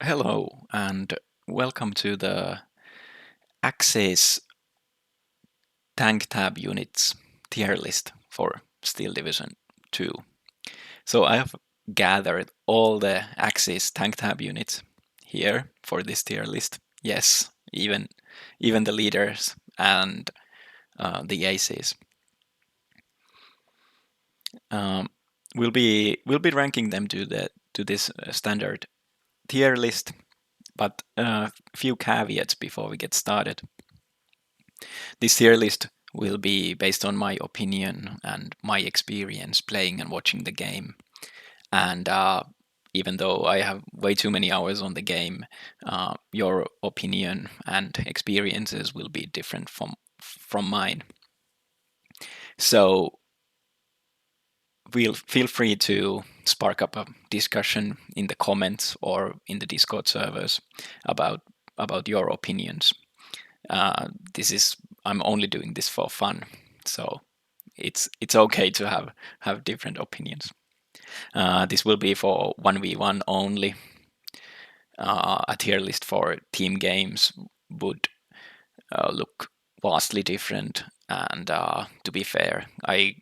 Hello and welcome to the Axis tank tab units tier list for Steel Division 2. So I have gathered all the Axis tank tab units here for this tier list. Yes, even the leaders and the aces. Um, we'll be ranking them to this standard tier list, but a few caveats before we get started. This tier list will be based on my opinion and my experience playing and watching the game. And even though I have way too many hours on the game, your opinion and experiences will be different from mine. So feel free to spark up a discussion in the comments or in the Discord servers about your opinions. This is I'm only doing this for fun, so it's okay to have different opinions. This will be for 1v1 only. A tier list for team games would look vastly different, and to be fair, I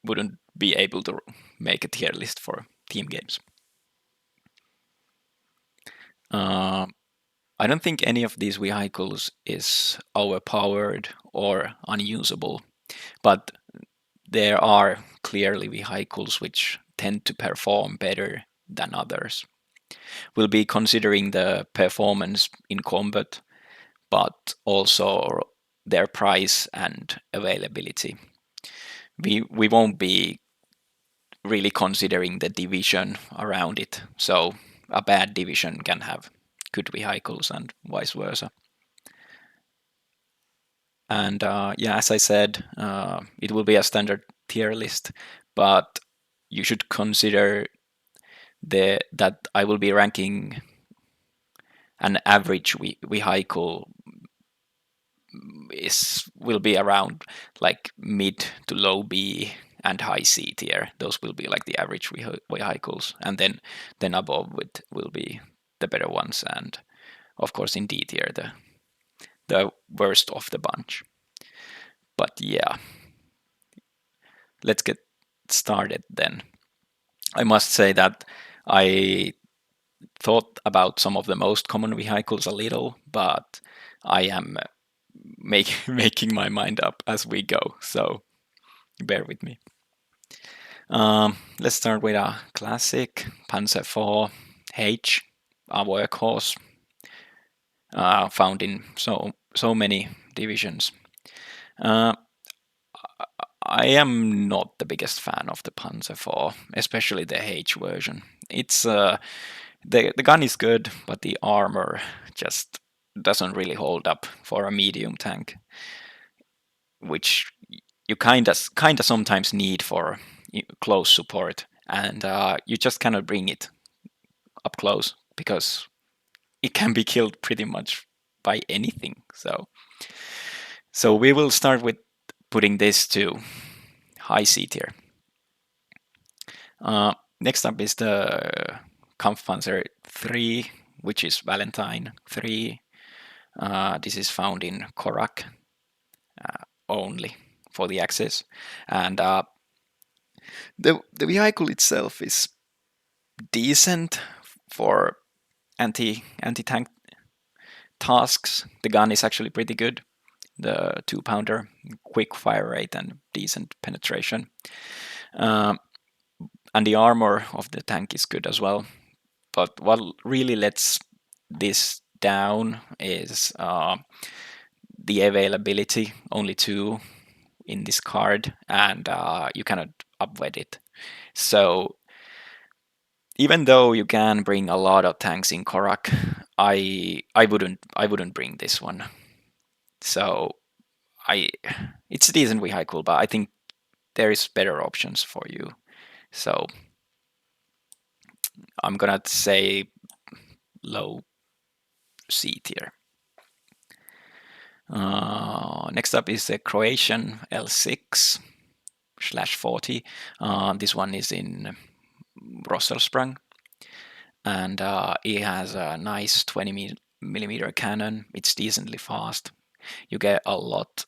wouldn't be able to make a tier list for team games. I don't think any of these vehicles is overpowered or unusable, but there are clearly vehicles which tend to perform better than others. We'll be considering the performance in combat, but also their price and availability. We won't be really considering the division around it, so a bad division can have good vehicles and vice versa. And yeah, as I said, it will be a standard tier list, but you should consider that I will be ranking an average vehicle will be around like mid to low B and high C tier. Those will be like the average vehicles, and then above will be the better ones, and of course in D tier the worst of the bunch. But yeah, let's get started then. I must say that I thought about some of the most common vehicles a little, but I am making my mind up as we go, so bear with me. Let's start with a classic Panzer IV-H, a workhorse found in so many divisions. I am not the biggest fan of the Panzer IV, especially the H version. It's the gun is good, but the armor just doesn't really hold up for a medium tank, which you kinda sometimes need for close support, and you just cannot bring it up close because it can be killed pretty much by anything. So we will start with putting this to high C tier. Next up is the Kampfpanzer III, which is Valentine III. This is found in Korak only for the Axis, and the vehicle itself is decent for anti-tank tasks. The gun is actually pretty good. The 2-pounder, quick fire rate and decent penetration. And the armor of the tank is good as well. But what really lets this down is the availability. Only 2 in this card, and you cannot upweight it. So even though you can bring a lot of tanks in Korak, I wouldn't bring this one. So it's a decent vehicle, but I think there is better options for you. So I'm gonna say low C tier. Next up is the Croatian L6/40. This one is in Rosselsprung, and it has a nice 20 millimeter cannon. It's decently fast. You get a lot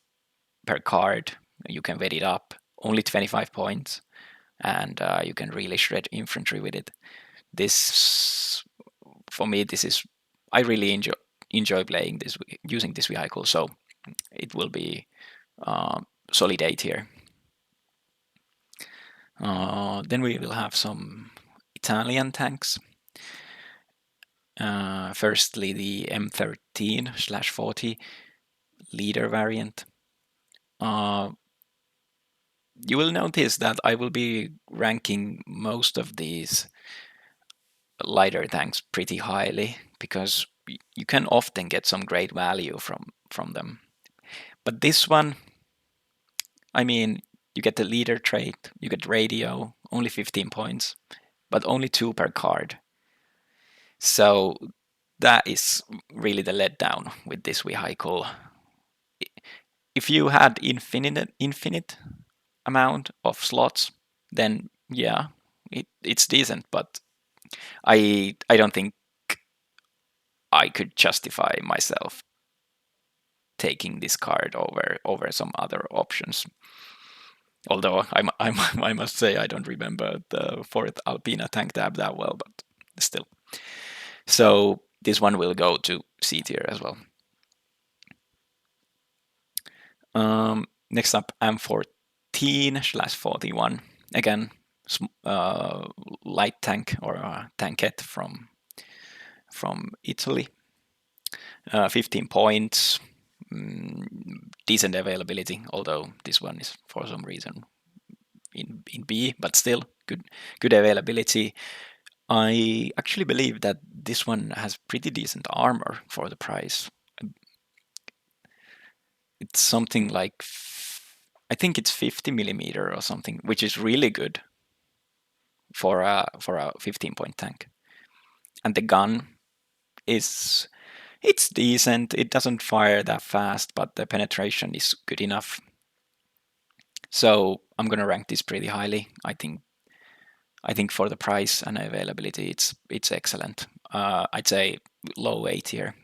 per card. You can weight it up. Only 25 points, and you can really shred infantry with it. This, for me, this is I really enjoy playing this using this vehicle. So it will be solid 8 here. Then we will have some Italian tanks. Firstly, the M13/40 leader variant. You will notice that I will be ranking most of these lighter tanks pretty highly because you can often get some great value from them. But this one, I mean, you get the leader trait, you get radio, only 15 points, but only 2 per card. So that is really the letdown with this vehicle. If you had infinite amount of slots, then yeah, it's decent. But I don't think I could justify myself taking this card over some other options. Although I must say I don't remember the fourth Alpina tank tab that well, but still. So this one will go to C tier as well. Next up, M14/41. Again, light tank or a tankette from Italy. 15 points, decent availability, although this one is for some reason in B, but still good availability. I actually believe that this one has pretty decent armor for the price. It's something like, I think it's 50 millimeter or something, which is really good for a 15-point tank. And the gun it's decent. It doesn't fire that fast, but the penetration is good enough. So I'm gonna rank this pretty highly. I think for the price and availability, it's excellent. I'd say low 8 here.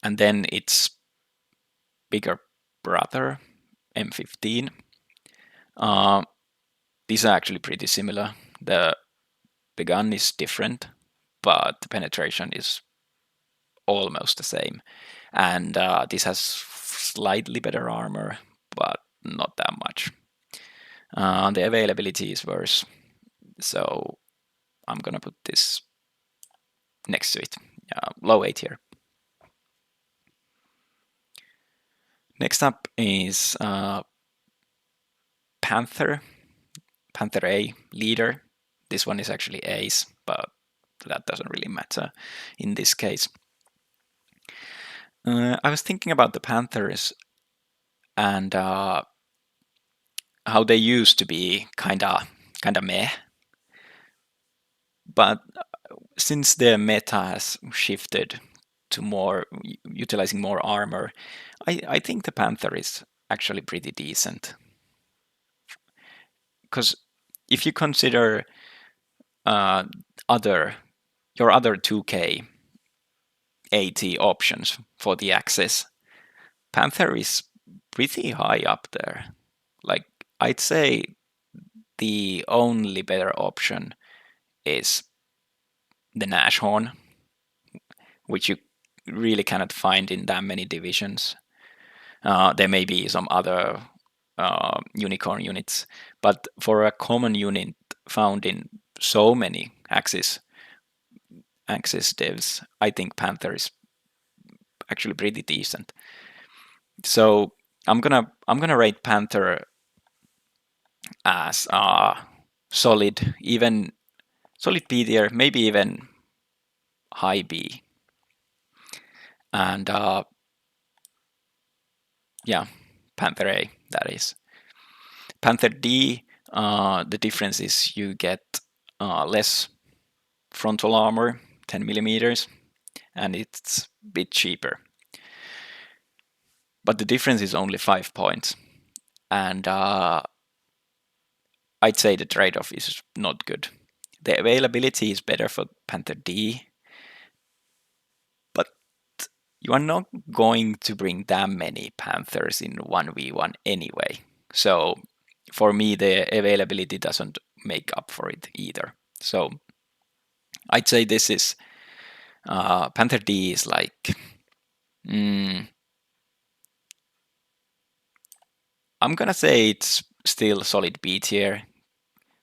And then its bigger brother, M15. These are actually pretty similar. The gun is different, but the penetration is almost the same. And this has slightly better armor, but not that much. The availability is worse, so I'm gonna put this next to it. Low 8 here. Next up is Panther A leader. This one is actually Ace, but that doesn't really matter in this case. I was thinking about the Panthers and how they used to be kinda meh, but since the meta has shifted to more utilizing more armor, I think the Panther is actually pretty decent. Because if you consider your other 2K AT options for the Axis, Panther is pretty high up there. Like, I'd say the only better option is the Nashorn, which you really cannot find in that many divisions. There may be some other unicorn units, but for a common unit found in so many Axis devs, I think Panther is actually pretty decent. So I'm gonna rate Panther as solid, even solid B tier, maybe even high B. And yeah, Panther A, that is. Panther D, the difference is you get less frontal armor, 10 millimeters, and it's a bit cheaper. But the difference is only 5 points. And I'd say the trade-off is not good. The availability is better for Panther D, but you are not going to bring that many Panthers in 1v1 anyway. So for me, the availability doesn't make up for it either. So I'd say this is Panther D is like, mm, I'm gonna say it's still solid B tier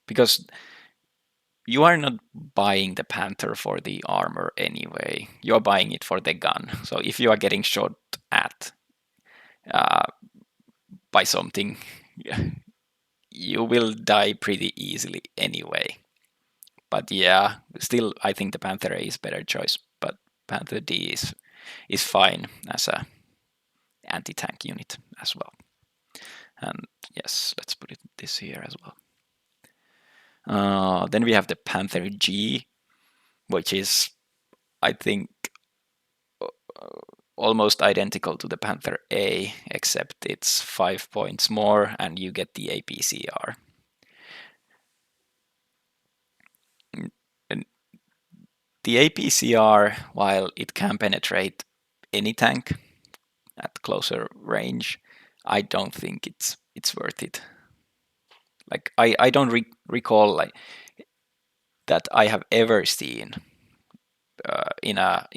because you are not buying the Panther for the armor anyway. You're buying it for the gun. So if you are getting shot at uh, by something, you will die pretty easily anyway. But yeah, still, I think the Panther A is better choice. But Panther D is fine as a anti-tank unit as well. And yes, let's put this here as well. Then we have the Panther G, which is, I think, almost identical to the Panther A, except it's 5 points more and you get the APCR. And the APCR, while it can penetrate any tank at closer range, I don't think it's worth it. Like I don't recall like that I have ever seen in a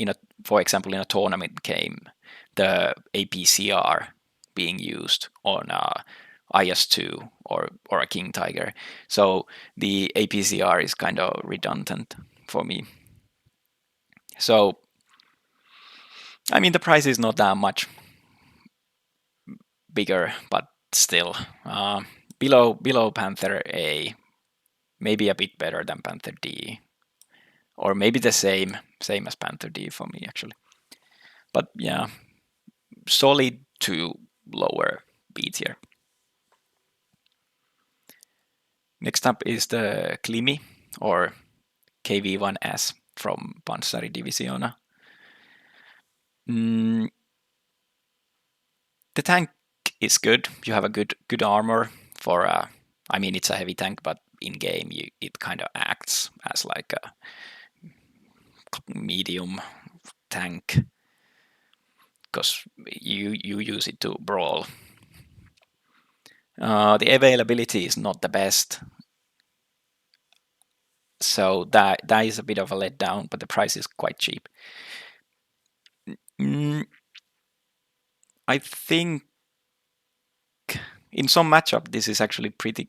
for example in a tournament game the APCR being used on a IS-2 or a King Tiger. So the APCR is kind of redundant for me. So I mean the price is not that much bigger, but still below Panther A, maybe a bit better than Panther D, or maybe the same as Panther D for me actually. But yeah, solid to lower B tier. Next up is the Klimi or KV-1S from Panzerdivision. Mm, the tank is good. You have a good armor for I mean it's a heavy tank, but in game it kind of acts as like a medium tank because you use it to brawl. The availability is not the best, so that is a bit of a letdown. But the price is quite cheap. Mm, I think in some matchup this is actually pretty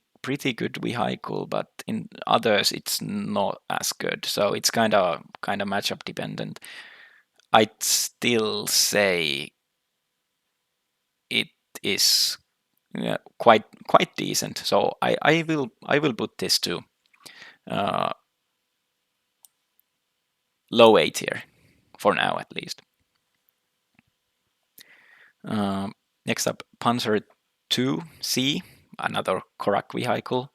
good vehicle, but in others it's not as good. So it's kind of matchup dependent. I'd still say it is quite decent. So I will put this to low A tier for now at least. Next up, Panzer 2C, another Korak vehicle.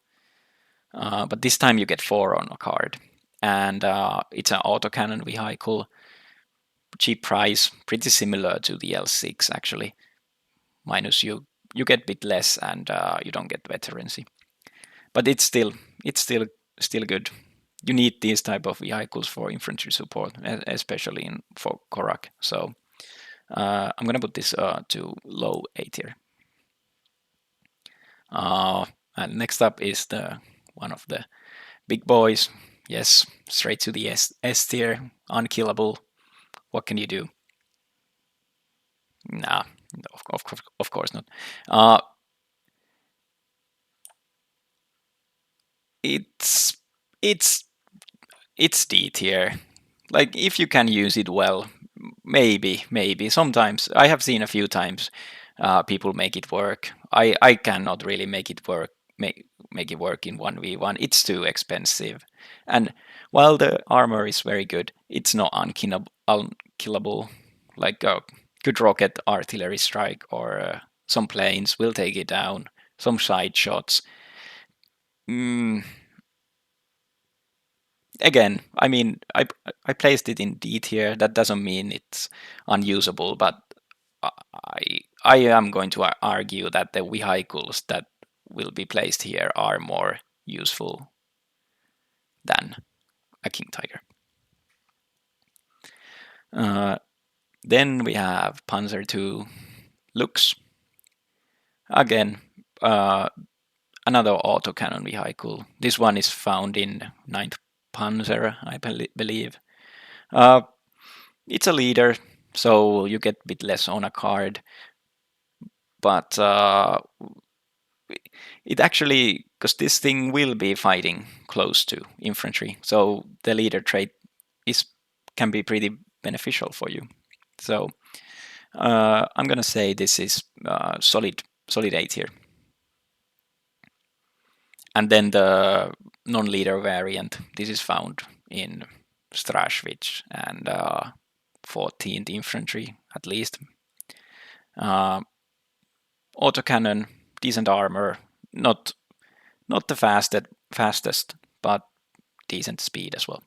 But this time you get 4 on a card. And it's an autocannon vehicle. Cheap price, pretty similar to the L6 actually. Minus you get a bit less and you don't get veterancy. But it's still good. You need these type of vehicles for infantry support, especially for Korak. So I'm gonna put this to low A tier. And next up is the one of the big boys. Yes, straight to the S tier, unkillable. What can you do? Nah, of course not. It's it's D tier. Like if you can use it well, maybe. Sometimes I have seen a few times people make it work. I cannot really make it work. Make it work in 1v1. It's too expensive. And while the armor is very good, it's not unkillable. Like a good rocket artillery strike or some planes will take it down. Some side shots. Mm, again, I mean, I placed it in D tier. That doesn't mean it's unusable, but I am going to argue that the vehicles that will be placed here are more useful. than a King Tiger. Then we have Panzer II Lux. Again, another autocannon vehicle. This one is found in 9th Panzer, I believe. It's a leader, so you get a bit less on a card, but it actually, because this thing will be fighting close to infantry, so the leader trait can be pretty beneficial for you. So I'm gonna say this is solid 8 here. And then the non-leader variant, this is found in Strashwich and 14th Infantry at least. Autocannon, decent armor, not the fastest, but decent speed as well.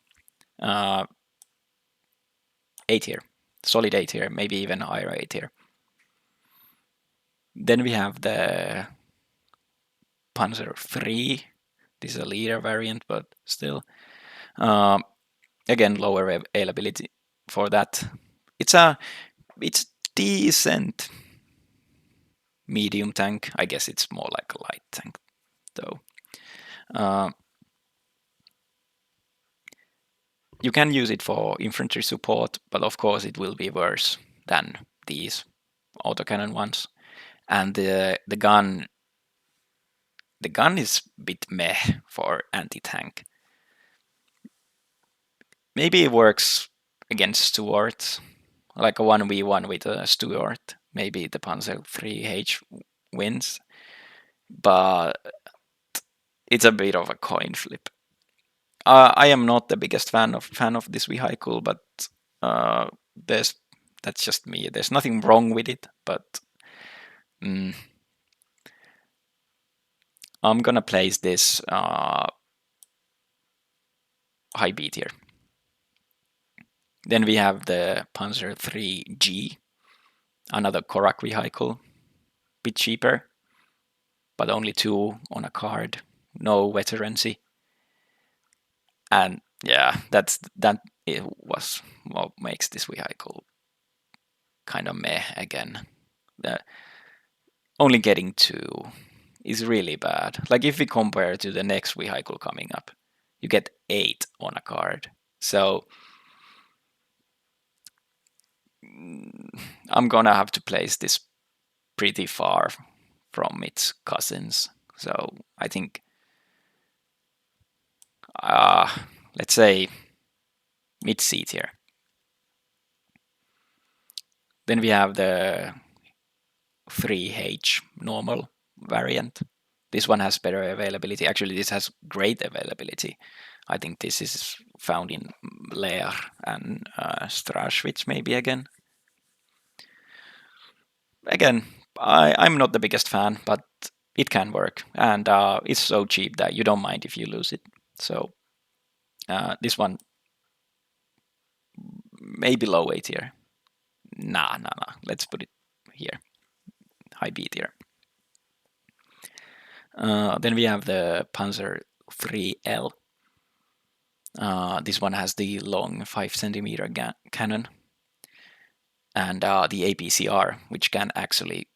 8 here, solid 8 here, maybe even higher 8 here. Then we have the Panzer III. This is a leader variant, but still, again, lower availability for that. It's decent medium tank. I guess it's more like a light tank, though. You can use it for infantry support, but of course it will be worse than these autocannon ones. And the gun is a bit meh for anti-tank. Maybe it works against Stuart, like a 1v1 with a Stuart. Maybe the Panzer IIIH wins, but it's a bit of a coin flip. I am not the biggest fan of this vehicle, but that's just me. There's nothing wrong with it, but I'm gonna place this high B tier. Then we have the Panzer IIIG, another Korak vehicle, bit cheaper, but only 2 on a card, no veterancy, and yeah, that it was what makes this vehicle kind of meh again. The only getting 2 is really bad. Like if we compare to the next vehicle coming up, you get 8 on a card. So I'm gonna have to place this pretty far from its cousins. So I think, let's say mid C tier. Then we have the 3H normal variant. This one has better availability. Actually, this has great availability. I think this is found in Leer and Strashwitz maybe again. Again, I'm not the biggest fan, but it can work. And it's so cheap that you don't mind if you lose it. So this one, maybe low A tier. Nah. Let's put it here. High B tier. Then we have the Panzer IIIL. This one has the long 5 centimeter cannon and the APCR, which can actually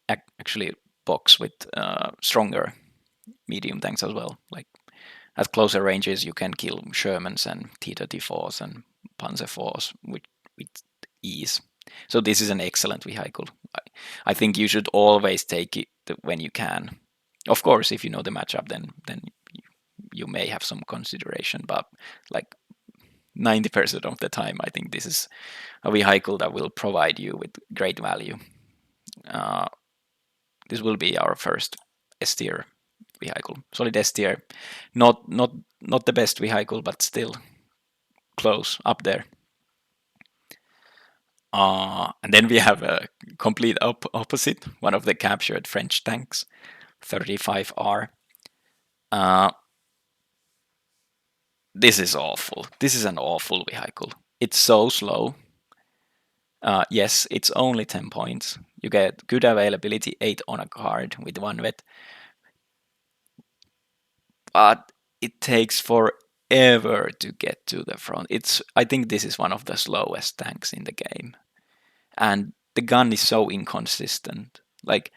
box with stronger medium tanks as well. Like at closer ranges, you can kill Shermans and T-34s and Panzer IVs with ease. So this is an excellent vehicle. I think you should always take it when you can. Of course, if you know the matchup, then you may have some consideration. But like 90% of the time, I think this is a vehicle that will provide you with great value. This will be our first S tier vehicle, solid S tier. Not the best vehicle, but still close up there. And then we have a complete opposite, one of the captured French tanks, 35R. This is awful. This is an awful vehicle. It's so slow. Yes, it's only 10 points. You get good availability, 8 on a card with 1 vet. But it takes forever ever to get to the front. I think this is one of the slowest tanks in the game, and the gun is so inconsistent. Like,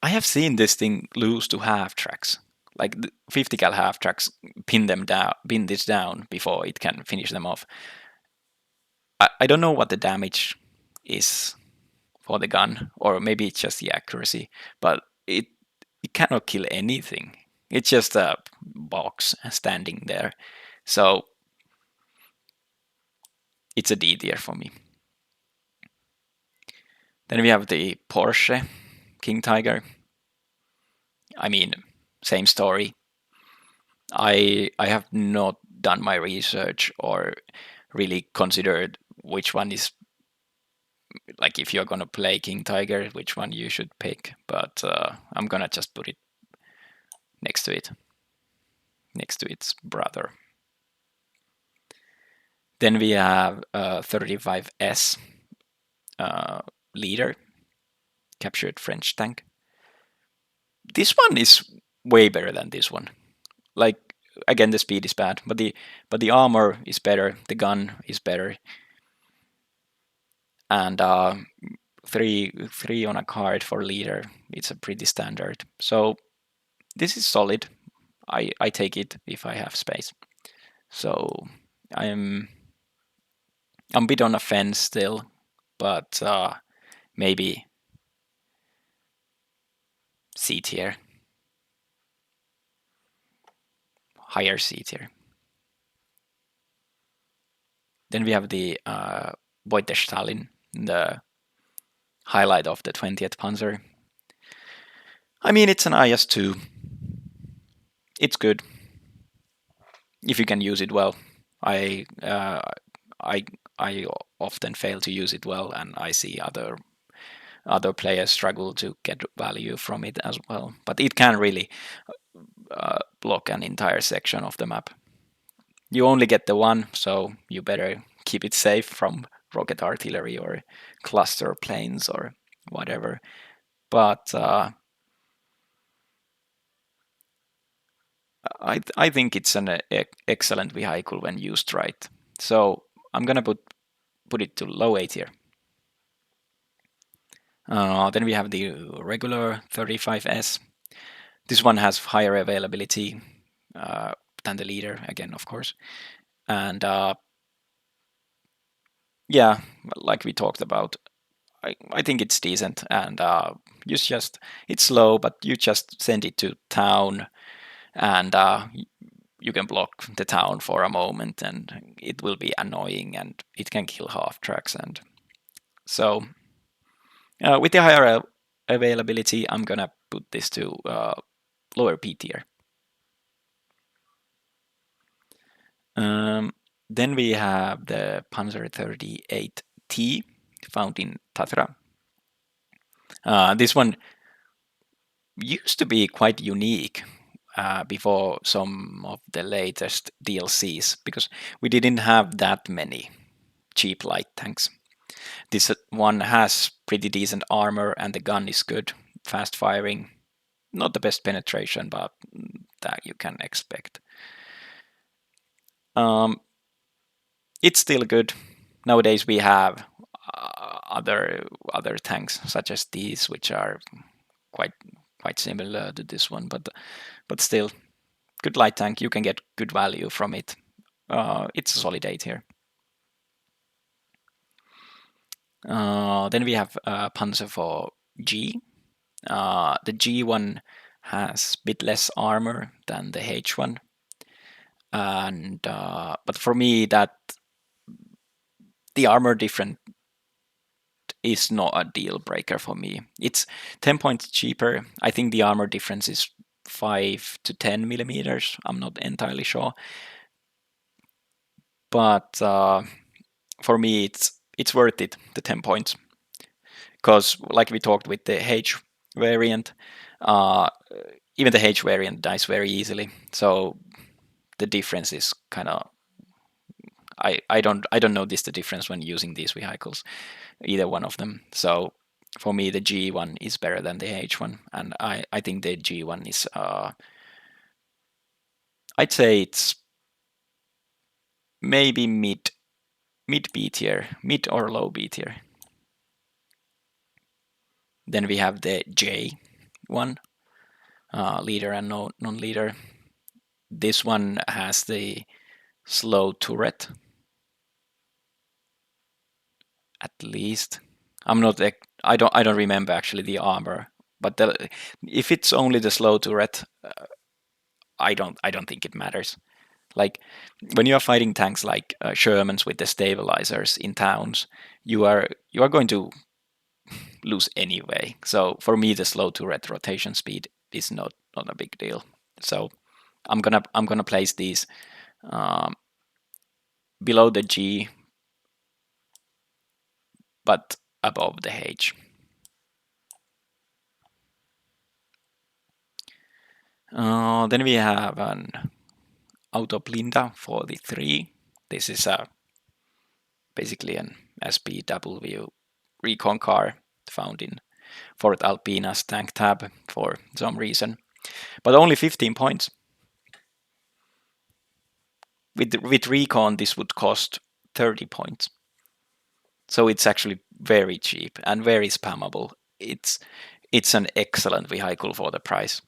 I have seen this thing lose to half tracks. Like the 50 cal half tracks pin this down before it can finish them off. I don't know what the damage is for the gun, or maybe it's just the accuracy, but it cannot kill anything. It's just a box standing there. So it's a D tier for me. Then we have the Porsche King Tiger. I mean, same story. I have not done my research or really considered which one is, like, if you're gonna play King Tiger, which one you should pick. But I'm gonna just put it next to it, next to its brother. Then we have 35S leader, captured French tank. This one is way better than this one. Like, again, the speed is bad, but the armor is better, the gun is better, and three on a card for leader. It's a pretty standard. So this is solid. I take it if I have space. So I'm a bit on a fence still, but maybe C tier, higher C tier. Then we have the Beute Stalin, the highlight of the 20th Panzer. I mean, it's an IS-2. It's good if you can use it well. I I often fail to use it well, and I see other players struggle to get value from it as well. But it can really block an entire section of the map. You only get the one, so you better keep it safe from rocket artillery or cluster planes or whatever. But I think it's an excellent vehicle when used right. So I'm gonna put it to low A tier. Then we have the regular 35S. This one has higher availability than the leader, again, of course. And yeah, like we talked about, I think it's decent. And it's slow, but you just send it to town, and you can block the town for a moment, and it will be annoying, and it can kill half tracks. And so with the higher availability, I'm gonna put this to lower P tier. Then we have the Panzer 38T, found in Tatra. This one used to be quite unique before some of the latest DLCs, because we didn't have that many cheap light tanks. This one has pretty decent armor, and the gun is good, fast firing. Not the best penetration, but that you can expect. It's still good. Nowadays we have other tanks such as these, which are quite similar to this one, but still good light tank. You can get good value from it. It's a solid 8 here. Then we have Panzer for G. The G one has a bit less armor than the H one, and but for me that the armor difference is not a deal breaker for me. It's 10 points cheaper. I think the armor difference is 5 to 10 millimeters. I'm not entirely sure, but for me it's worth it, the 10 points, because like we talked with the H variant, even the H variant dies very easily. So the difference is kind of, I don't know the difference when using these vehicles, either one of them. So for me, the G one is better than the H one, and I think the G one is I'd say it's maybe mid B tier, mid or low B tier. Then we have the J one, leader and non-leader. This one has the slow turret, at least. I'm not. I don't remember actually the armor, but if it's only the slow turret, I don't think it matters. Like when you are fighting tanks like Shermans with the stabilizers in towns, you are going to lose anyway. So for me, the slow turret rotation speed is not a big deal. So I'm gonna place these um, below the G, but above the H. Then we have an Autoblinda 43. This is basically an SPW recon car found in Fort Alpina's tank tab for some reason, but only 15 points. With recon, this would cost 30 points. So it's actually very cheap and very spammable. It's an excellent vehicle for the price.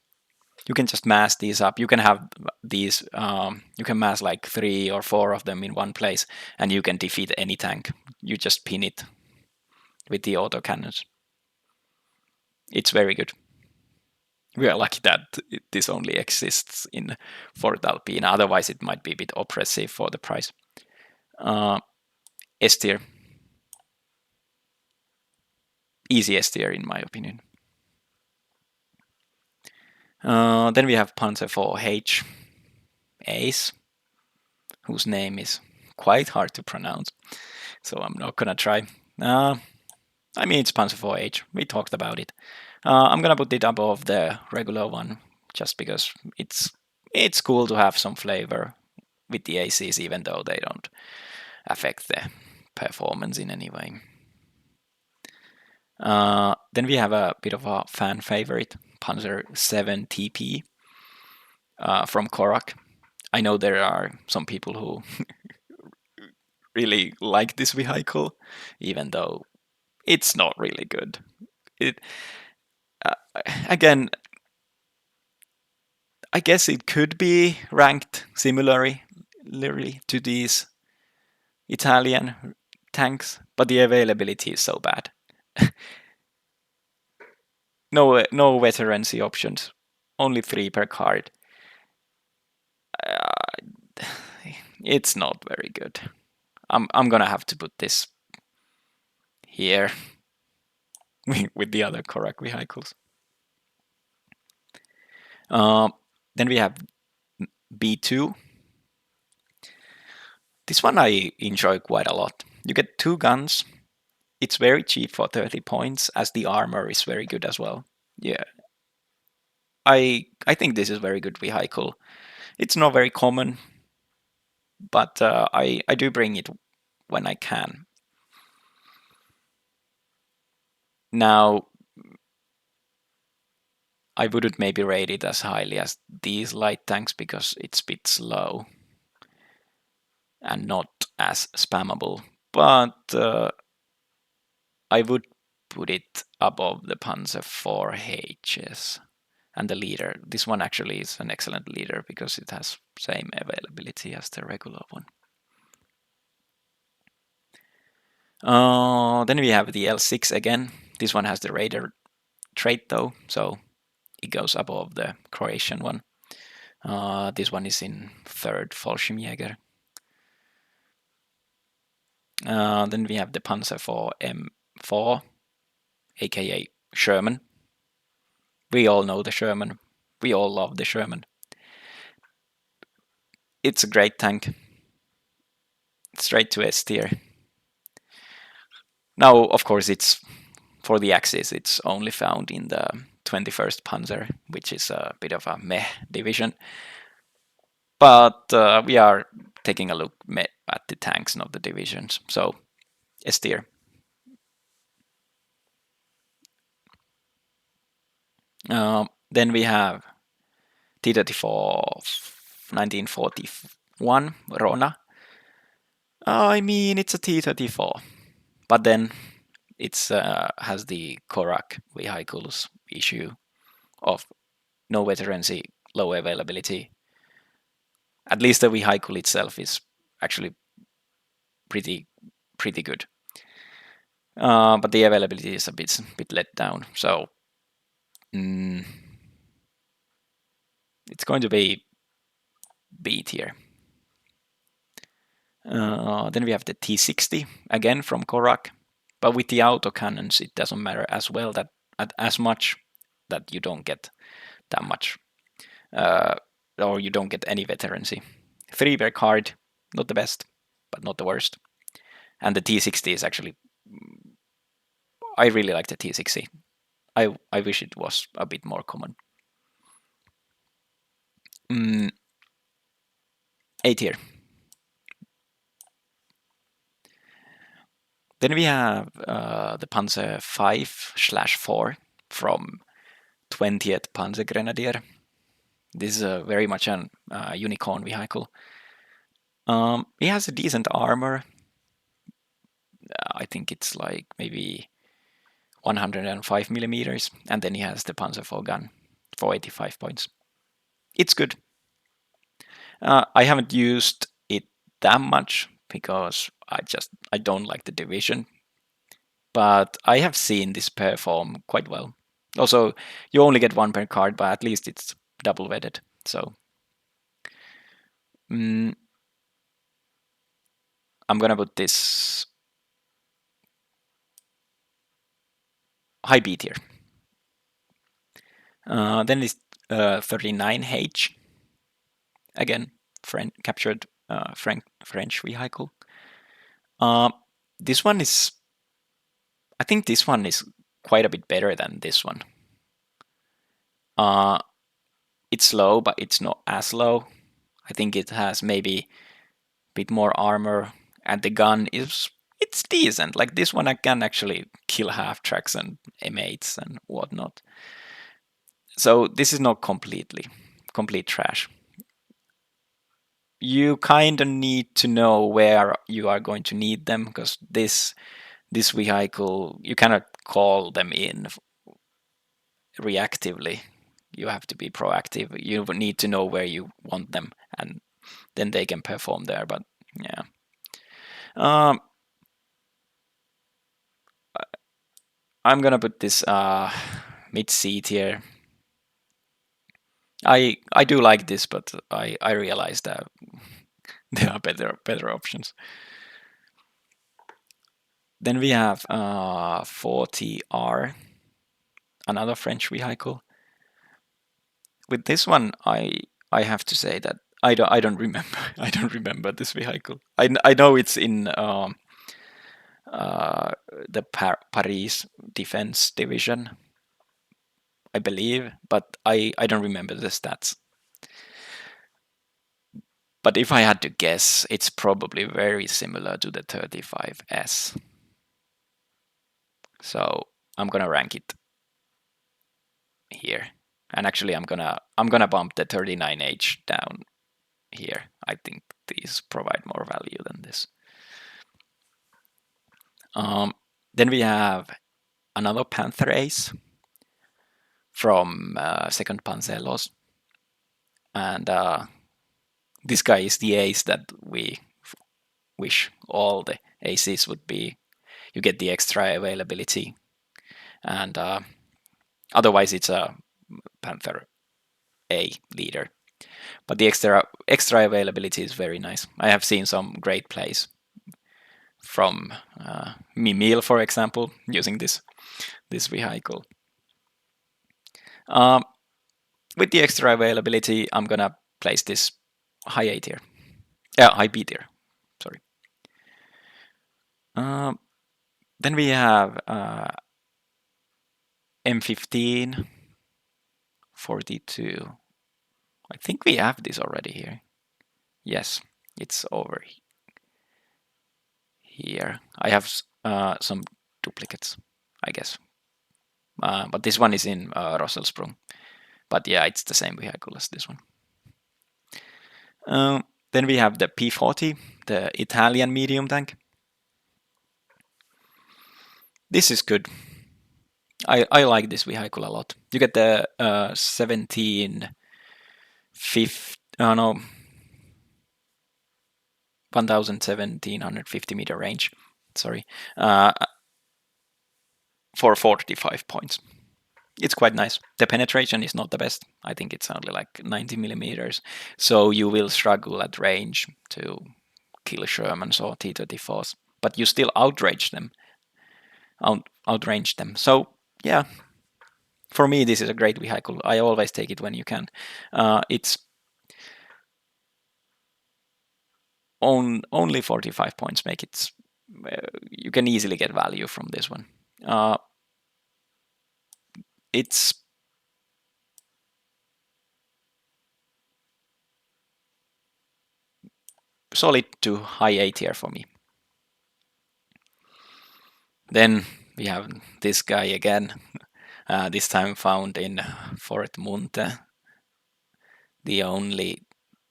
You can just mass these up. You can have these. You can mass like 3 or 4 of them in one place, and you can defeat any tank. You just pin it with the auto cannons. It's very good. We are lucky that this only exists in Fort Alpina. Otherwise, it might be a bit oppressive for the price. S tier, easy S tier in my opinion. Then we have Panther 4H Ace, whose name is quite hard to pronounce, so I'm not gonna try. I mean, it's Panzer 4H. We talked about it. I'm gonna put it above the regular one, just because it's cool to have some flavor with the ACs, even though they don't affect the performance in any way. Then we have a bit of a fan favorite, Panzer 7 TP from Korak. I know there are some people who really like this vehicle, even though it's not really good. It uh, again, I guess it could be ranked similarly to these Italian tanks, but the availability is so bad. No veterancy options, only 3 per card. Uh, it's not very good. I'm gonna have to put this here with the other Korak vehicles. Then we have B2. This one I enjoy quite a lot. You get 2 guns. It's very cheap for 30 points, as the armor is very good as well. Yeah, I think this is very good vehicle. It's not very common, but I do bring it when I can. Now, I wouldn't maybe rate it as highly as these light tanks because it's a bit slow and not as spammable, but I would put it above the Panzer 4Hs. And the leader, this one actually is an excellent leader because it has same availability as the regular one. Then we have the L6 again. This one has the Raider trait though, so it goes above the Croatian one. This one is in 3rd Fallschirmjäger. Then we have the Panzer 4 M4, aka Sherman. We all know the Sherman. We all love the Sherman. It's a great tank. Straight to S tier. Now, of course, it's for the Axis. It's only found in the 21st Panzer, which is a bit of a meh division. But we are taking a look at the tanks, not the divisions. So S tier. Then we have T-34 1941 Rona. I mean, it's a T-34, but then it's has the Korak vehicles issue of no veterancy, low availability. At least the vehicle itself is actually pretty pretty good, but the availability is a bit let down. So mm, it's going to be B tier. Then we have the T60 again from Korak, but with the autocannons it doesn't matter as well that as much that you don't get that much, or you don't get any veterancy. 3 per card, not the best, but not the worst. And the T60 is actually, I really like the T60. I wish it was a bit more common. A tier. Then we have the Panzer 5/4 from 20th Panzergrenadier. This is very much an unicorn vehicle. He has a decent armor. I think it's like maybe 105 millimeters, and then he has the Panzer IV gun for 85 points. It's good. I haven't used it that much because I don't like the division, but I have seen this perform quite well. Also, you only get 1 per card, but at least it's double vetted. So I'm gonna put this high B tier. Then it's 39H. Again, captured French vehicle. This one is, I think this one is quite a bit better than this one. It's low, but it's not as low. I think it has maybe a bit more armor, and the gun it's decent. Like this one, I can actually kill half tracks and M8s and whatnot. So this is not complete trash. You kind of need to know where you are going to need them, because this vehicle you cannot call them in reactively. You have to be proactive. You need to know where you want them, and then they can perform there. But yeah, I'm gonna put this mid C tier. I do like this, but I realize that there are better options. Then we have 40R, another French vehicle. With this one, I have to say that I don't remember. I don't remember this vehicle. I know it's in the Paris Defense Division, I believe, but I don't remember the stats. But if I had to guess, it's probably very similar to the 35S. So I'm gonna rank it here, and actually I'm gonna bump the 39H down here. I think these provide more value than this. Then we have another Panther Ace from 2nd Panzerlos, and this guy is the ace that we wish all the aces would be. You get the extra availability, and otherwise it's a Panther A leader. But the extra availability is very nice. I have seen some great plays from Mimil, for example, using this vehicle. With the extra availability, I'm gonna place this high A tier. Yeah, high B tier. Sorry. Then we have M15, 42. I think we have this already here. Yes, it's over here. I have some duplicates, I guess. But this one is in Rosselsprung. But yeah, it's the same vehicle as this one. Then we have the P40, the Italian medium tank. This is good. I like this vehicle a lot. You get the 1750 meter range. Sorry, uh, for 45 points. It's quite nice. The penetration is not the best. I think it's only like 90 millimeters. So you will struggle at range to kill Shermans or T-34s, but you still outrange them. So yeah, for me this is a great vehicle. I always take it when you can. It's only 45 points make it. You can easily get value from this one. It's solid to high A tier for me. Then we have this guy again, this time found in Fort Munte, the only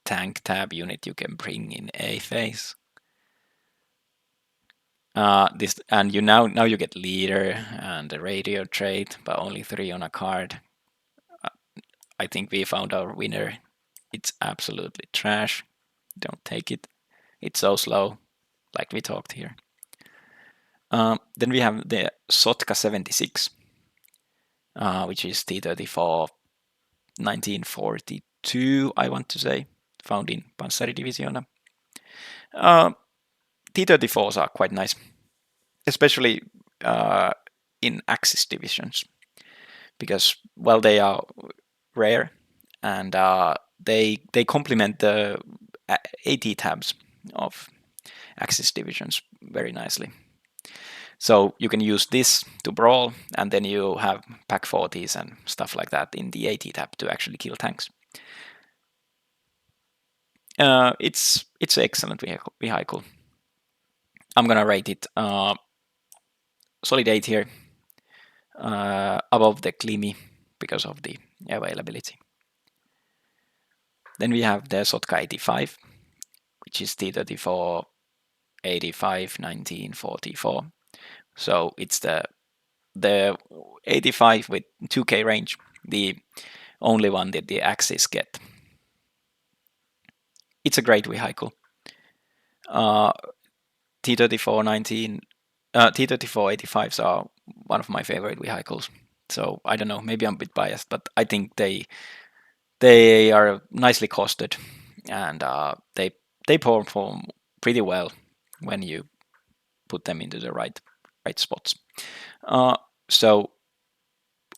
tank tab unit you can bring in A phase. This and you now you get leader and a radio trait, but only 3 on a card. I think we found our winner. It's absolutely trash. Don't take it. It's so slow, like we talked here. Then we have the Sotka 76, which is T-34 1942, I want to say, found in Panzerdivision. T-34s are quite nice, especially in Axis divisions, because, well, they are rare and they complement the AT tabs of Axis divisions very nicely. So you can use this to brawl, and then you have pack 40s and stuff like that in the AT tab to actually kill tanks. It's an excellent vehicle. I'm gonna rate it solid 8 here, above the Klimi because of the availability. Then we have the Sotka 85, which is T-34 85 1944. So it's the 85 with 2k range, the only one that the Axis get. It's a great vehicle. T-34 19, T-34 85s are one of my favorite vehicles. So I don't know, maybe I'm a bit biased, but I think they are nicely costed, and they perform pretty well when you put them into the right spots. So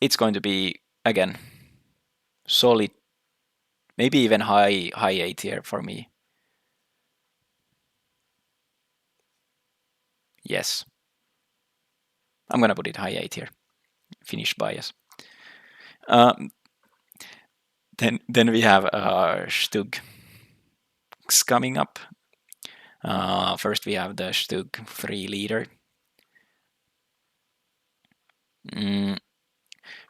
it's going to be, again, solid, maybe even high A tier for me. Yes, I'm gonna put it high A tier. Finnish bias. Then we have Stug coming up. First we have the Stug 3 leader.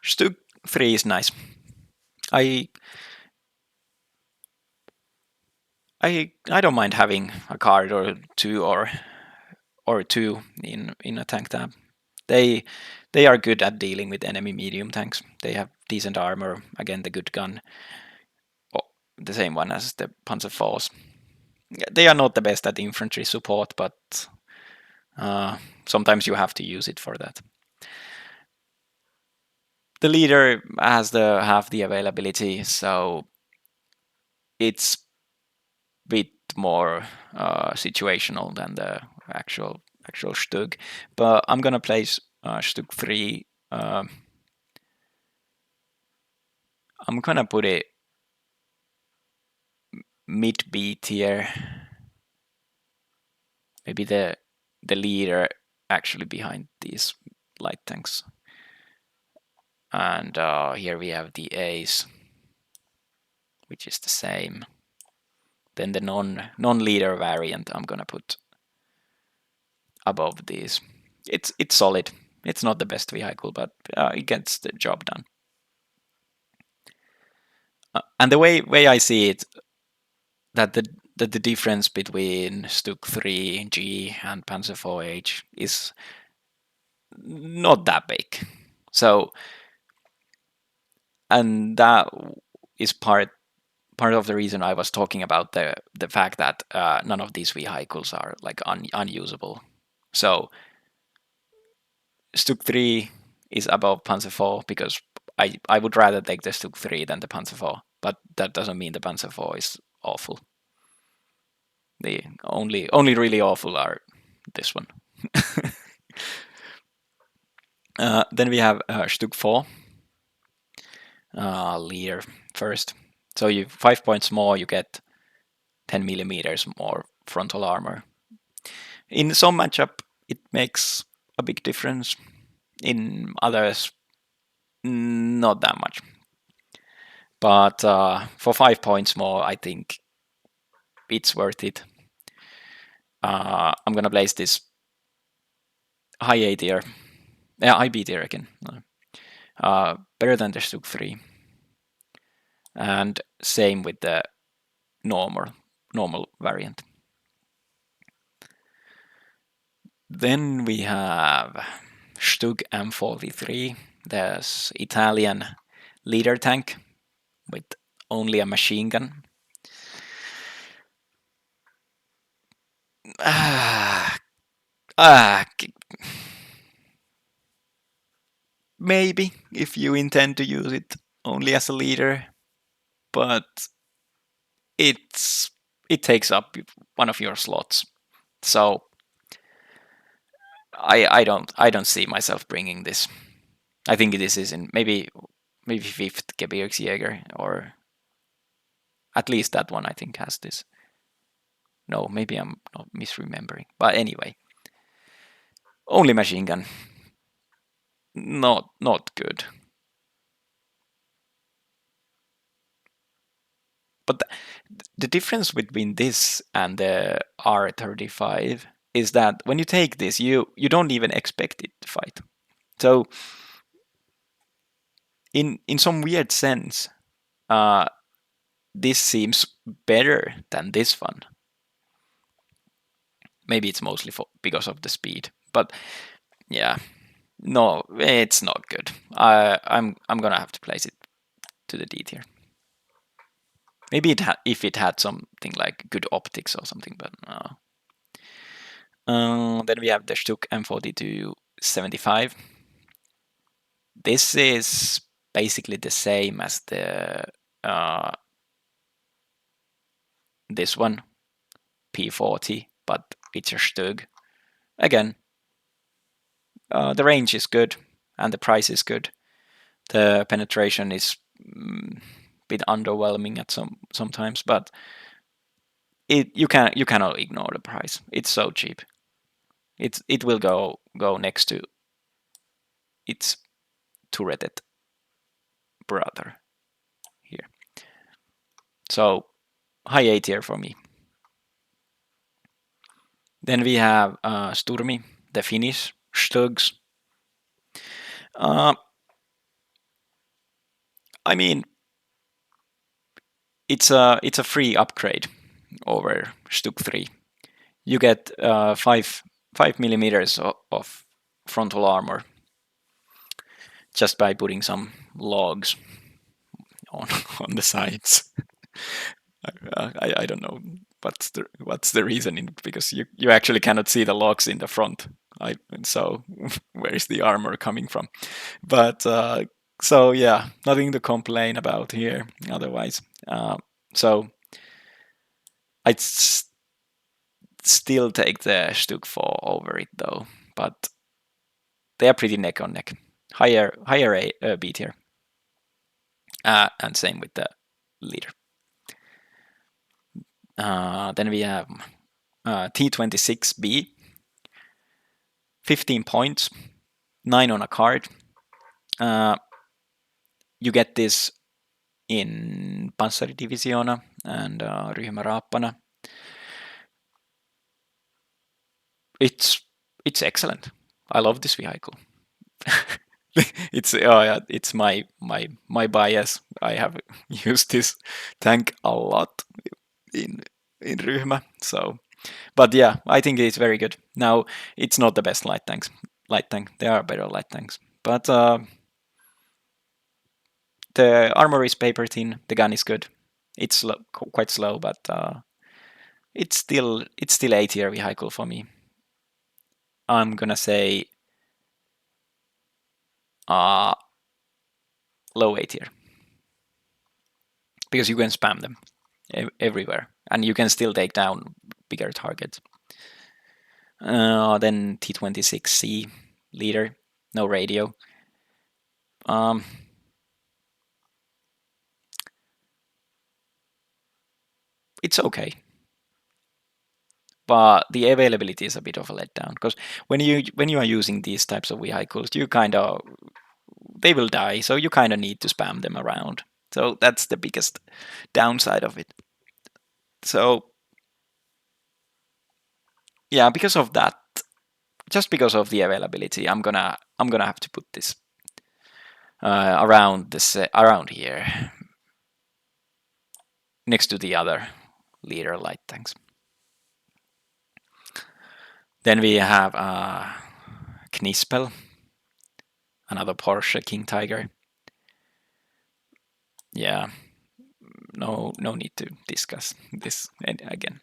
Stug 3 is nice. I don't mind having a card or two in a tank tab. They are good at dealing with enemy medium tanks. They have decent armor, again the good gun, the same one as the Panzer IV. They are not the best at infantry support, but sometimes you have to use it for that. The leader has half the availability, so it's a bit more situational than the actual Stug. But I'm gonna place Stug 3. I'm gonna put it mid B tier. Maybe the leader actually behind these light tanks. And here we have the Ace, which is the same. Then the non-leader variant I'm gonna put above these. It's solid. It's not the best vehicle, but it gets the job done. And the way I see it, that the difference between Stug 3G and Panzer 4H is not that big. So, and that is part of the reason I was talking about the fact that none of these vehicles are like unusable. So Stug 3 is above Panzer 4 because I would rather take the Stug 3 than the Panzer 4, but that doesn't mean the Panzer 4 is awful. The only really awful are this one. Then we have Stug 4 leader first. So you 5 points more, you get 10 millimeters more frontal armor. In some matchup, it makes a big difference. In others, not that much. But for 5 points more, I think it's worth it. I'm gonna place this high A tier. Yeah, high B tier again. Better than the Stug 3. And same with the normal variant. Then we have Stug M43, the Italian leader tank with only a machine gun. Maybe if you intend to use it only as a leader, but it takes up one of your slots. So I don't see myself bringing this. I think this is in maybe fifth Gebirgsjäger, or at least that one I think has this. No, maybe I'm not misremembering. But anyway, only machine gun. Not good. But the difference between this and the R35 is that when you take this, you don't even expect it to fight. So in some weird sense, this seems better than this one. Maybe it's mostly because of the speed, but yeah, no, it's not good. I'm gonna have to place it to the D tier. Maybe if it had something like good optics or something, but no. Then we have the Stug M42-75. This is basically the same as the this one, P40, but it's a Stug. Again, the range is good and the price is good. The penetration is a bit underwhelming at sometimes, but you cannot ignore the price. It's so cheap. It will go next to its turreted brother here. So high A tier for me. Then we have Sturmi, the Finnish Stugs. I mean, it's a free upgrade over Stug 3. You get 5 millimeters of frontal armor just by putting some logs on on the sides. I don't know what's the reason because you actually cannot see the logs in the front. So where is the armor coming from? But so yeah, nothing to complain about here. Otherwise, so I'd still take the Stug 4 over it though. But they are pretty neck on neck. Higher A B tier, and same with the leader. Then we have T26B, 15 points, 9 on a card. You get this in Panzerdivisioona and Ryhmäraappana. It's excellent. I love this vehicle. It's my bias. I have used this tank a lot. in in Ryhmä. So, but yeah, I think it's very good. Now it's not the best light tanks. Light tank. There are better light tanks, but the armor is paper thin. The gun is good. It's quite slow, but it's still A tier vehicle for me. I'm gonna say uh, low A tier because you can spam them everywhere, and you can still take down bigger targets. Then T26C leader, no radio. Um, it's okay, but the availability is a bit of a letdown because when you are using these types of vehicles, you kind of they will die, so you kind of need to spam them around. So that's the biggest downside of it. So yeah, because of that, just because of the availability, I'm gonna have to put this around here next to the other leader light tanks. Then we have Knispel, another Porsche King Tiger. Yeah, no need to discuss this again.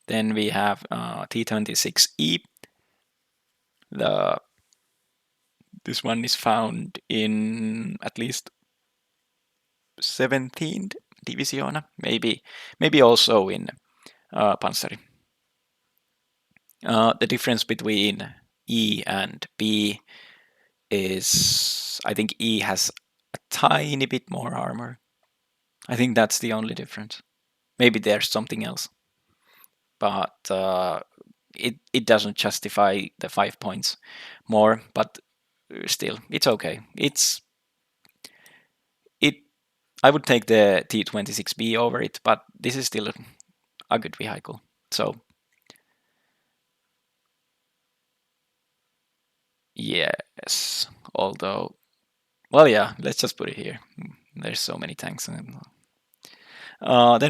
Then we have T26E. This one is found in at least 17th Division, maybe also in Panzer. The difference between E and B is I think E has a tiny bit more armor. I think that's the only difference. Maybe there's something else, but it doesn't justify the 5 points more. But still, it's okay. It. I would take the T26B over it, but this is still a good vehicle. So yes, although well, yeah, let's just put it here. There's so many tanks. Then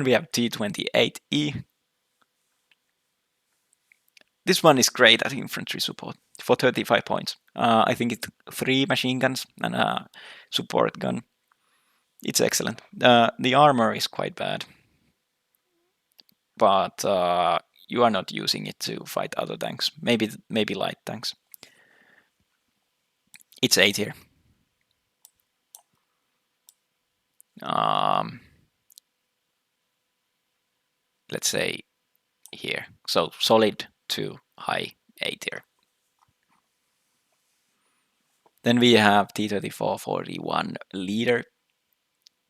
we have T28E. This one is great at infantry support for 35 points. I think it's 3 machine guns and a support gun. It's excellent. The armor is quite bad, but you are not using it to fight other tanks. Maybe light tanks. It's A tier. Let's say here. So solid to high A tier. Then we have T3441 leader,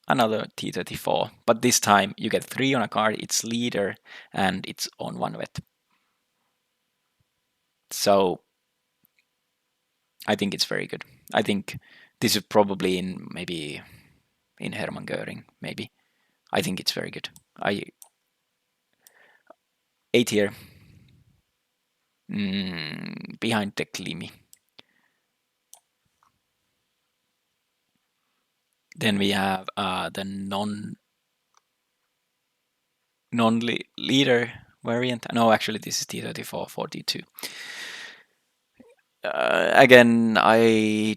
another T34, but this time you get 3 on a card, it's leader, and it's on 1 vet. So I think it's very good. I think this is probably maybe in Hermann Göring, maybe. I think it's very good. A tier, behind the Klimi. Then we have the non-leader variant. No, actually, this is T3442. Again, I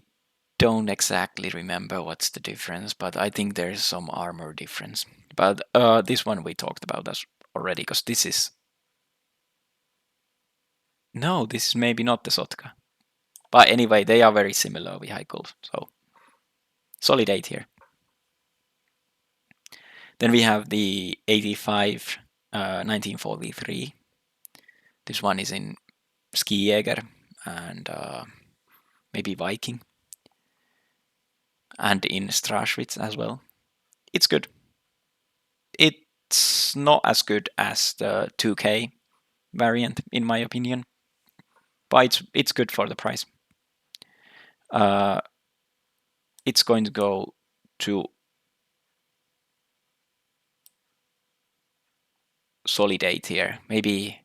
don't exactly remember what's the difference, but I think there's some armor difference. But this one we talked about as already, because this is no, this is maybe not the Sotka. But anyway, they are very similar vehicles, so solid 8 here. Then we have the 85 1943. This one is in Ski Jäger and maybe Viking, and in Strauchwitz as well. It's good. It's not as good as the 2K variant, in my opinion, but it's good for the price. It's going to go to solid 8 here, maybe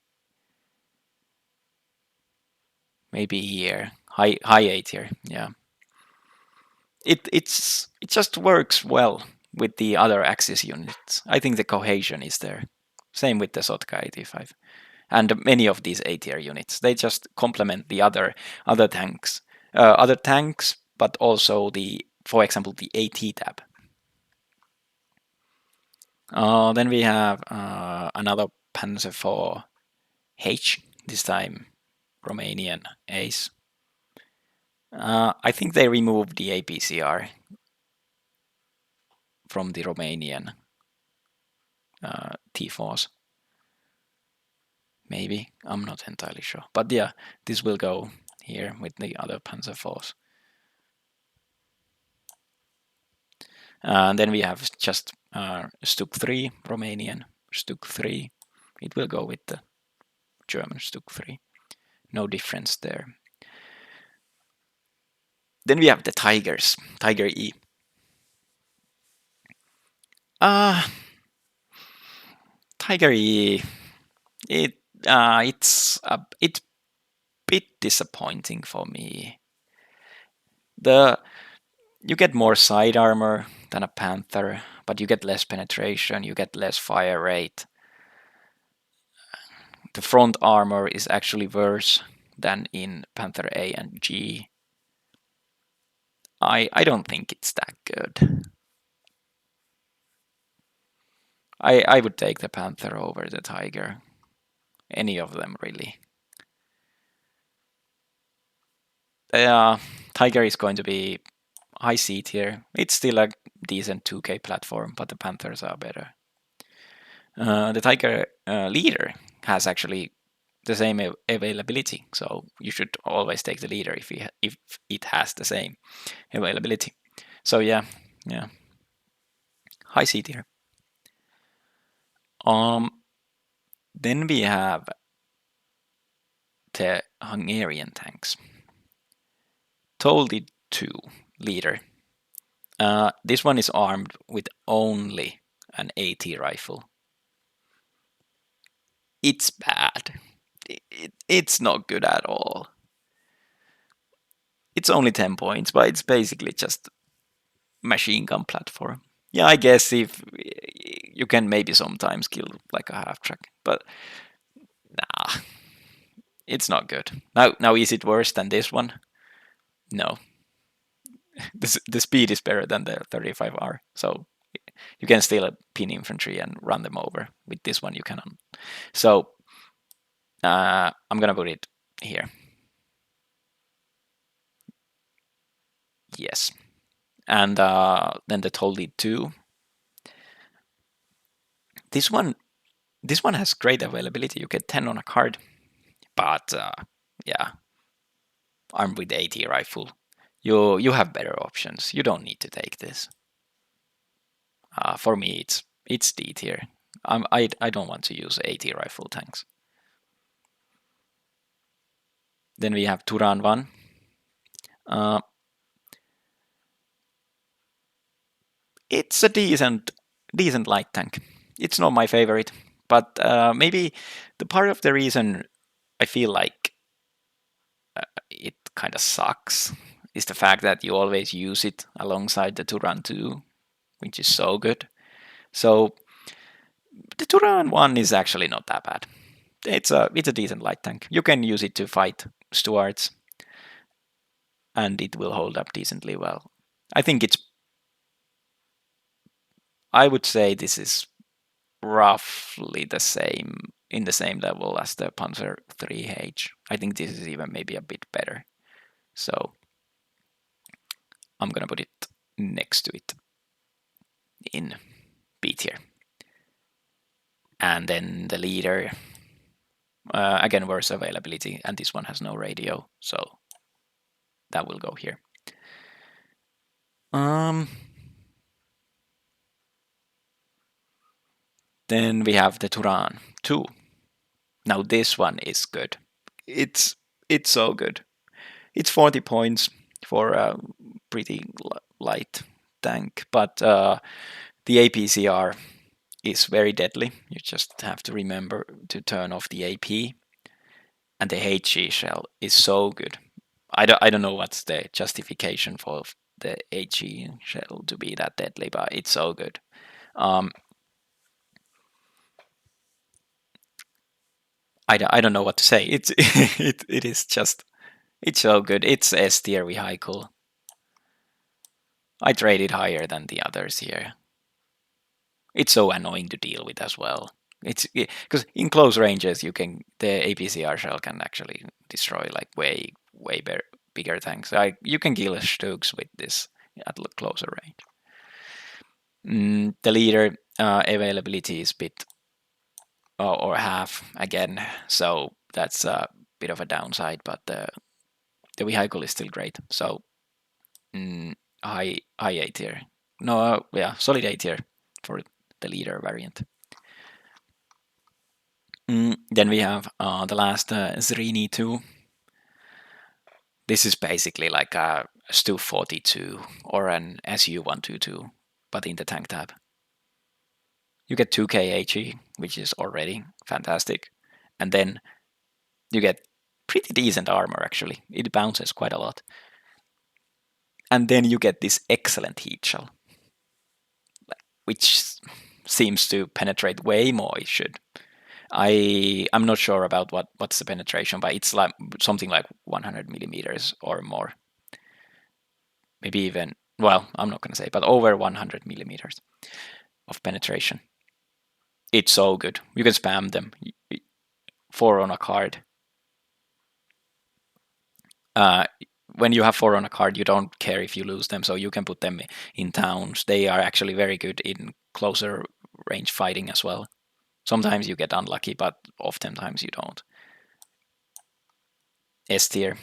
here, high 8 here. Yeah, it just works well. with the other Axis units. I think the cohesion is there. Same with the Sotka 85 and many of these A tier units. They just complement the other tanks, but also for example, the AT tab. Then we have another Panzer IV-H, this time Romanian ace. I think they removed the APCR from the Romanian T4s. Maybe, I'm not entirely sure. But yeah, this will go here with the other Panzer IVs. And then we have just Stug 3, Romanian Stug 3. It will go with the German Stug 3. No difference there. Then we have the Tigers, Tiger E. Tiger E, it's a bit disappointing for me. You get more side armor than a Panther, but you get less penetration, you get less fire rate. The front armor is actually worse than in Panther A and G. I don't think it's that good. I would take the Panther over the Tiger. Any of them, really. Tiger is going to be high C tier. It's still a decent 2K platform, but the Panthers are better. The Tiger leader has actually the same availability, so you should always take the leader if it has the same availability. So yeah, high C tier. Then we have the Hungarian tanks. Toldi 2 leader. This one is armed with only an AT rifle. It's bad. It's not good at all. It's only 10 points, but it's basically just machine gun platform. Yeah, I guess if you can maybe sometimes kill like a half track, but nah, it's not good. Now is it worse than this one? No. The speed is better than the 35R, so you can still pin infantry and run them over. With this one, you cannot. So I'm gonna put it here. Yes, and then the Toldi 2. This one has great availability. You get 10 on a card, but yeah, armed with AT rifle, you have better options. You don't need to take this. For me, it's D tier. I don't want to use AT rifle tanks. Then we have Turan 1. It's a decent light tank. It's not my favorite, but maybe the part of the reason I feel like it kind of sucks is the fact that you always use it alongside the Turan 2, which is so good. So the Turan 1 is actually not that bad. It's a decent light tank. You can use it to fight Stuarts, and it will hold up decently well. I would say this is roughly the same, in the same level as the Panzer III-H. I think this is even maybe a bit better. So I'm gonna put it next to it in B tier. And then the leader, again, worse availability, and this one has no radio, so that will go here. Then we have the Turan 2. Now this one is good. It's so good. It's 40 points for a pretty light tank, but the APCR is very deadly. You just have to remember to turn off the AP, and the HE shell is so good. I don't know what's the justification for the HE shell to be that deadly, but it's so good. Um, I don't know what to say. It's it is just it's so good. It's S tier vehicle. I trade it higher than the others here. It's so annoying to deal with as well. It's because in close ranges you can the APCR shell can actually destroy like way bigger things. Like you can kill Stugs with this at closer range. The leader availability is bit or half again, so that's a bit of a downside. But the vehicle is still great. So high A tier. No, yeah, solid A tier for the leader variant. Then we have the last Zrini 2. This is basically like a Stu 42 or an SU 122, but in the tank tab. You get 2k HE, which is already fantastic. And then you get pretty decent armor actually. It bounces quite a lot. And then you get this excellent heat shell, which seems to penetrate way more. It should. I'm not sure about what's the penetration, but it's like something like 100 millimeters or more. Maybe even, well, I'm not gonna say, but over 100 millimeters of penetration. It's so good. You can spam them. 4 on a card. When you have 4 on a card, you don't care if you lose them, so you can put them in towns. They are actually very good in closer range fighting as well. Sometimes you get unlucky, but oftentimes you don't. S tier.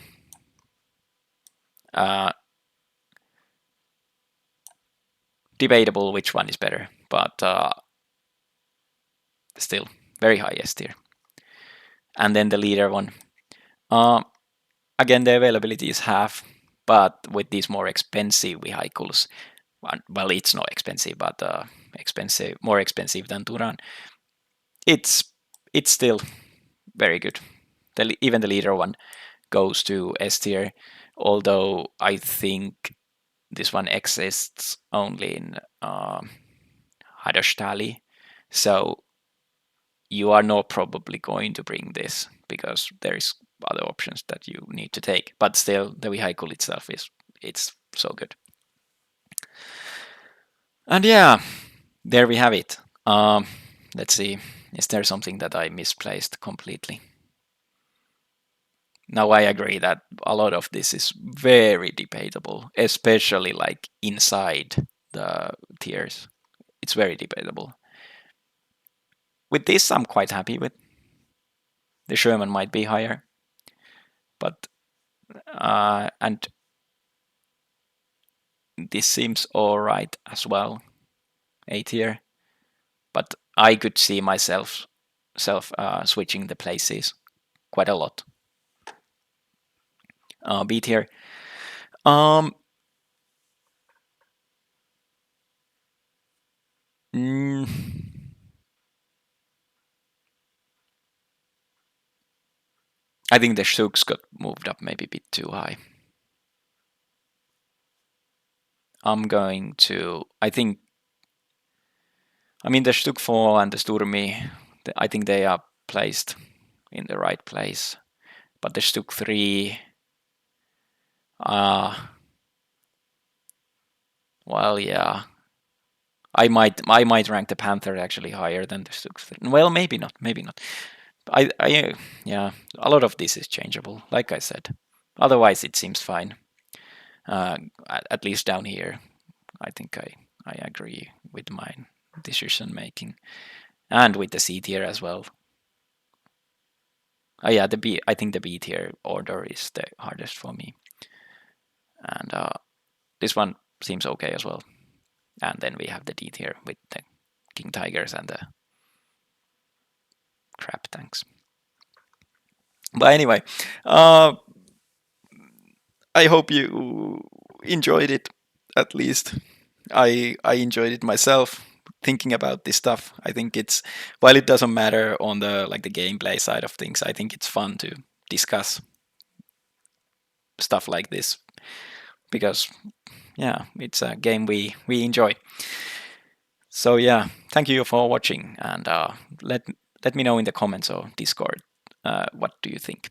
Debatable which one is better, but still very high S tier. And then the leader one. Again, the availability is half, but with these more expensive vehicles, well, it's not expensive, but more expensive than Turan. It's still very good. Even the leader one goes to S tier, although I think this one exists only in Hadostali, so you are not probably going to bring this because there is other options that you need to take. But still, the vehicle itself it's so good. And yeah, there we have it. Let's see. Is there something that I misplaced completely? Now I agree that a lot of this is very debatable, especially like inside the tiers. It's very debatable. With this, I'm quite happy with. The Sherman might be higher, but and this seems alright as well, A tier. But I could see myself switching the places quite a lot. B tier. Mm, I think the Stugs got moved up maybe a bit too high. I'm going to. I mean, the Stug 4 and the Sturmi, I think they are placed in the right place. But the Stug 3. Well, yeah. I might rank the Panther actually higher than the Stug 3. Well, maybe not. Maybe not. Yeah, a lot of this is changeable, like I said. Otherwise, it seems fine. At least down here, I think I agree with my decision making, and with the C tier as well. Oh yeah, the B. I think the B tier order is the hardest for me, and this one seems okay as well. And then we have the D tier with the King Tigers and the crap tanks. But anyway, I hope you enjoyed it. At least I enjoyed it myself. Thinking about this stuff, I think it's while it doesn't matter on the like the gameplay side of things, I think it's fun to discuss stuff like this because yeah, it's a game we enjoy. So yeah, thank you for watching, and let me know in the comments or Discord what do you think.